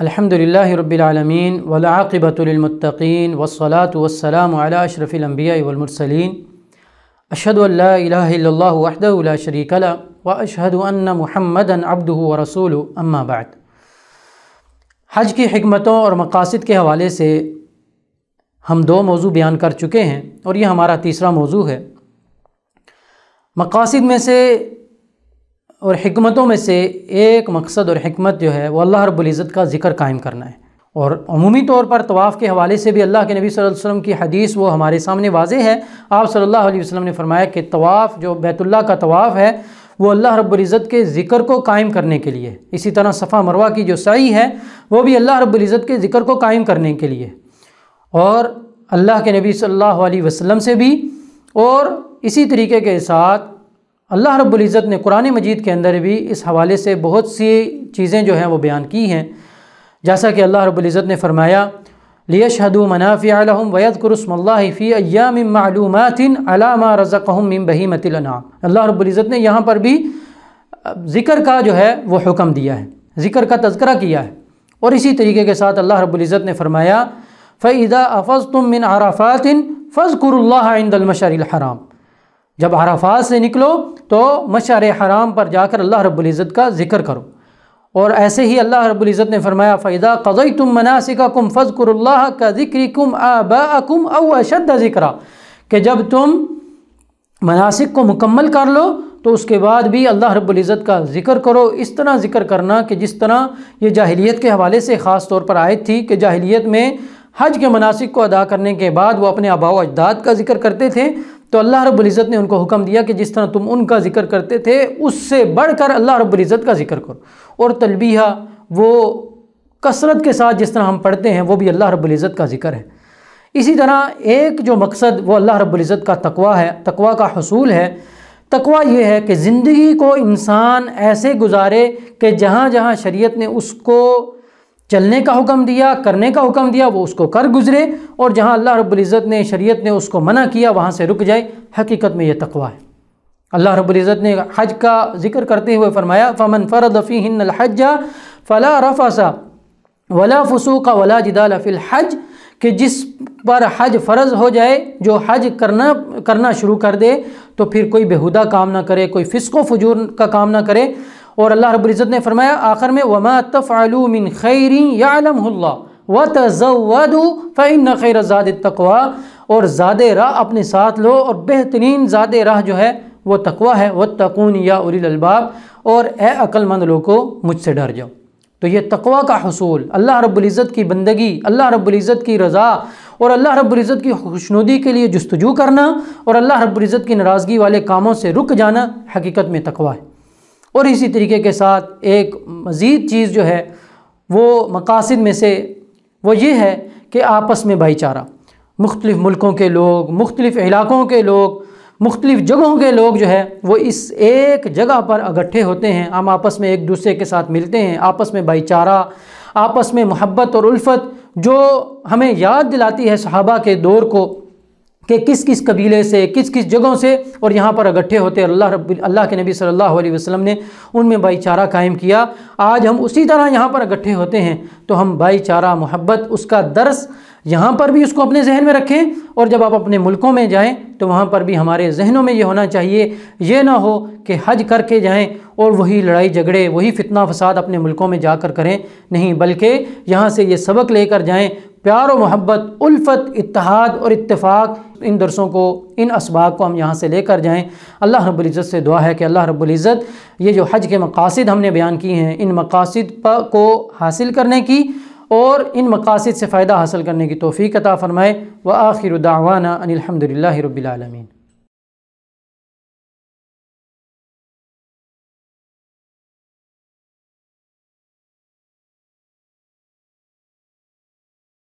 الحمدللہ رب العالمین والعاقبۃ للمتقین والصلاة والسلام علی اشرف الانبیاء والمرسلین اشہد ان لا الہ الا اللہ وحدہ لا شریک لہ واشہد ان محمدا عبدہ ورسولہ اما بعد۔ حج کی حکمتوں اور مقاصد کے حوالے سے ہم دو موضوع بیان کر چکے ہیں اور یہ ہمارا تیسرا موضوع ہے۔ مقاصد میں سے اور حکمتوں میں سے ایک مقصد اور حکمت جو ہے وہ اللہ رب العزت کا ذکر قائم کرنا ہے، اور عمومی طور پر طواف کے حوالے سے بھی اللہ کے نبی صلی اللہ علیہ وسلم کی حدیث وہ ہمارے سامنے واضح ہے۔ آپ صلی اللہ علیہ وسلم نے فرمایا کہ طواف جو بیت اللہ کا طواف ہے وہ اللہ رب العزت کے ذکر کو قائم کرنے کے لیے، اسی طرح صفا مروہ کی جو سعی ہے وہ بھی اللہ رب العزت کے ذکر کو قائم کرنے کے لیے، اور اللہ کے نبی صلی اللہ علیہ وسلم سے بھی، اور اسی طریقے کے ساتھ اللہ رب العزت نے قرآن مجید کے اندر بھی اس حوالے سے بہت سی چیزیں جو ہیں وہ بیان کی ہیں، جیسا کہ اللہ رب العزت نے فرمایا لِيَشْهَدُوا مَنَافِعَ لَهُمْ وَيَذْكُرُوا اسْمَ اللَّهِ فِي أَيَّامٍ مَّعْلُومَاتٍ عَلَىٰ مَا رَزَقَهُم مِّن بَهِيمَةِ الْأَنْعَامِ۔ اللہ رب العزت نے یہاں پر بھی ذکر کا جو ہے وہ حکم دیا ہے، ذکر کا تذکرہ کیا ہے، اور اسی طریقے کے ساتھ اللہ رب العزت نے فرمایا فَإِذَا أَفَضْتُم مِّنْ عَرَفَاتٍ فَاذْكُرُوا اللَّهَ عِندَ الْمَشْعَرِ الْحَرَامِ۔ جب عرفات سے نکلو تو مشعر حرام پر جا کر اللہ رب العزت کا ذکر کرو، اور ایسے ہی اللہ رب العزت نے فرمایا فَإِذَا قَضَيْتُم مَّنَاسِكَكُمْ فَاذْكُرُوا اللَّهَ كَذِكْرِكُمْ آبَاءَكُمْ أَوْ أَشَدَّ ذِكْرًا، کہ جب تم مناسک کو مکمل کر لو تو اس کے بعد بھی اللہ رب العزت کا ذکر کرو، اس طرح ذکر کرنا کہ جس طرح یہ جاہلیت کے حوالے سے خاص طور پر آیت تھی کہ جاہلیت میں حج کے مناسک کو ادا کرنے کے بعد وہ اپنے آباء و اجداد کا ذکر کرتے تھے، تو اللہ رب العزت نے ان کو حکم دیا کہ جس طرح تم ان کا ذکر کرتے تھے اس سے بڑھ کر اللہ رب العزت کا ذکر کرو، اور تلبیہ وہ کثرت کے ساتھ جس طرح ہم پڑھتے ہیں وہ بھی اللہ رب العزت کا ذکر ہے۔ اسی طرح ایک جو مقصد وہ اللہ رب العزت کا تقویٰ ہے، تقویٰ کا حصول ہے۔ تقویٰ یہ ہے کہ زندگی کو انسان ایسے گزارے کہ جہاں جہاں شریعت نے اس کو چلنے کا حکم دیا، کرنے کا حکم دیا، وہ اس کو کر گزرے، اور جہاں اللہ رب العزت نے شریعت نے اس کو منع کیا وہاں سے رک جائے۔ حقیقت میں یہ تقویٰ ہے۔ اللہ رب العزت نے حج کا ذکر کرتے ہوئے فرمایا فَمَنْ فَرَضَ فِيهِنَّ الْحَجَّ فَلَا رَفَثَ وَلَا فُسُوقَ وَلَا جِدَالَ فِي الْحَجِّ، کہ جس پر حج فرض ہو جائے، جو حج کرنا شروع کر دے تو پھر کوئی بیہودہ کام نہ کرے، کوئی فسق و فجور کا کام نہ کرے، اور اللہ رب العزت نے فرمایا آخر میں وَمَا تَفْعَلُوا مِنْ خَيْرٍ يَعْلَمْهُ اللَّهُ وَتَزَوَّدُوا فَإِنَّ خَيْرَ الزَّادِ التَّقْوَىٰ، اور زاد راہ اپنے ساتھ لو، اور بہترین زاد راہ جو ہے وہ تقویٰ ہے۔ وَاتَّقُونِ يَا أُولِي الْأَلْبَابِ، اور اے عقل مند لوگوں مجھ سے ڈر جاؤ۔ تو یہ تقویٰ کا حصول، اللہ رب العزت کی بندگی، اللہ رب العزت کی رضا اور اللہ رب العزت کی خوشنودی کے لیے جستجو کرنا، اور اللہ رب العزت کی ناراضگی والے کاموں سے رک جانا حقیقت میں تقویٰ ہے۔ اور اسی طریقے کے ساتھ ایک مزید چیز جو ہے وہ مقاصد میں سے وہ یہ ہے کہ آپس میں بھائی چارہ، مختلف ملکوں کے لوگ، مختلف علاقوں کے لوگ، مختلف جگہوں کے لوگ جو ہے وہ اس ایک جگہ پر اکٹھے ہوتے ہیں، ہم آپس میں ایک دوسرے کے ساتھ ملتے ہیں، آپس میں بھائی چارہ، آپس میں محبت اور الفت، جو ہمیں یاد دلاتی ہے صحابہ کے دور کو کہ کس کس قبیلے سے، کس کس جگہوں سے، اور یہاں پر اکٹھے ہوتے ہیں۔ اللہ کے نبی صلی اللہ علیہ وسلم نے ان میں بھائی چارہ قائم کیا۔ آج ہم اسی طرح یہاں پر اکٹھے ہوتے ہیں، تو ہم بھائی چارہ، محبت، اس کا درس یہاں پر بھی اس کو اپنے ذہن میں رکھیں، اور جب آپ اپنے ملکوں میں جائیں تو وہاں پر بھی ہمارے ذہنوں میں یہ ہونا چاہیے، یہ نہ ہو کہ حج کر کے جائیں اور وہی لڑائی جھگڑے، وہی فتنہ فساد اپنے ملکوں میں جا کر کریں، نہیں، بلکہ یہاں سے یہ سبق لے کر جائیں، پیار و محبت، الفت، اتحاد اور اتفاق، ان درسوں کو، ان اسباق کو ہم یہاں سے لے کر جائیں۔ اللہ رب العزت سے دعا ہے کہ اللہ رب العزت یہ جو حج کے مقاصد ہم نے بیان کی ہیں، ان مقاصد کو حاصل کرنے کی اور ان مقاصد سے فائدہ حاصل کرنے کی توفیق عطا فرمائے۔ وآخر دعوانا ان الحمد للہ رب العالمین۔